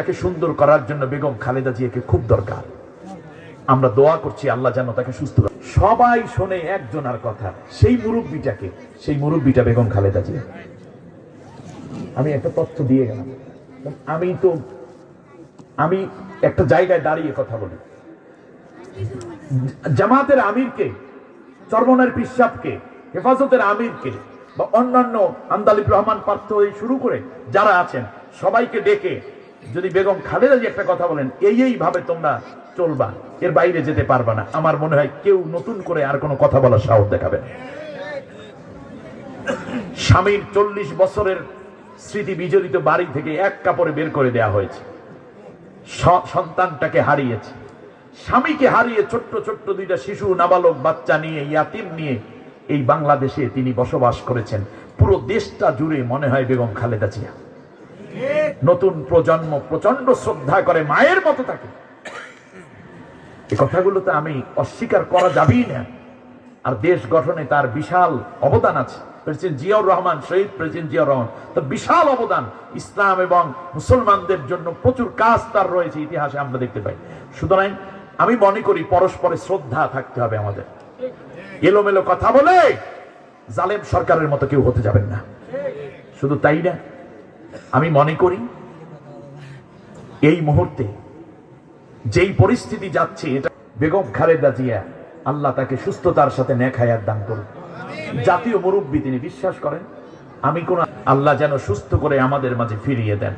তাকে সুন্দর করার জন্য বেগম খালেদা জিয়াকে খুব দরকার। আমরা দোয়া করছি আল্লাহ যেন তাকে সুস্থ রাখে। সবাই শোনে একজনের কথা, সেই মুরব্বীটাকে, সেই মুরব্বীটা বেগম খালেদা জিয়া। আমি একটা তথ্য দিয়ে গেলাম। আমি একটা জায়গায় দাঁড়িয়ে কথা বলি। জামাতের আমিরকে, চরমনের পিসাবকে, হেফাজতের আমিরকে বা অন্যান্য আন্দালিব রহমান পার্থ হয়ে শুরু করে যারা আছেন সবাইকে ডেকে যদি বেগম খালেদা জিয়া একটা কথা বলেন, এইভাবে তোমরা চলবা, এর বাইরে যেতে পারবা না, আমার মনে হয় কেউ নতুন করে আর কোনো কথা বলার সাহস দেখাবে না। স্বামীর 40 বছরের স্মৃতি বিজড়িত বাড়ি থেকে এক কাপড়ে বের করে দেয়া হয়েছে। সন্তানটাকে হারিয়েছে, স্বামীকে হারিয়ে ছোট্ট ছোট্ট দুইটা শিশু, নাবালক বাচ্চা নিয়ে, ইয়াতিম নিয়ে এই বাংলাদেশে তিনি বসবাস করেছেন। পুরো দেশটা জুড়ে মনে হয় বেগম খালেদা জিয়া। নতুন প্রজন্ম প্রচন্ড শ্রদ্ধা করে, মায়ের মতো থাকে। এই কথাগুলো তো আমি অস্বীকার করা যাবেই না। আর দেশ গঠনে তার বিশাল অবদান আছে। প্রেসিডেন্ট জিয়াউর রহমান, শহীদ প্রেসিডেন্ট জিয়াউর রহমান, তার বিশাল অবদান। ইসলাম এবং মুসলমানদের জন্য প্রচুর কাজ তার রয়েছে, ইতিহাসে আমরা দেখতে পাই। সুতরাং আমি মনে করি পরস্পরের শ্রদ্ধা থাকতে হবে আমাদের। এলোমেলো কথা বলে জালেম সরকারের মতো কেউ হতে যাবেন না। শুধু তাই না, আমি মনে করি এই মুহূর্তে যেই পরিস্থিতি যাচ্ছে, এটা বেগম খালেদা জিয়া, আল্লাহ তাকে সুস্থতার সাথে নেক হায়াত দান করুন। জাতীয় মুরব্বী তিনি, বিশ্বাস করেন আমি কোন আল্লাহ যেন সুস্থ করে আমাদের মাঝে ফিরিয়ে দেন।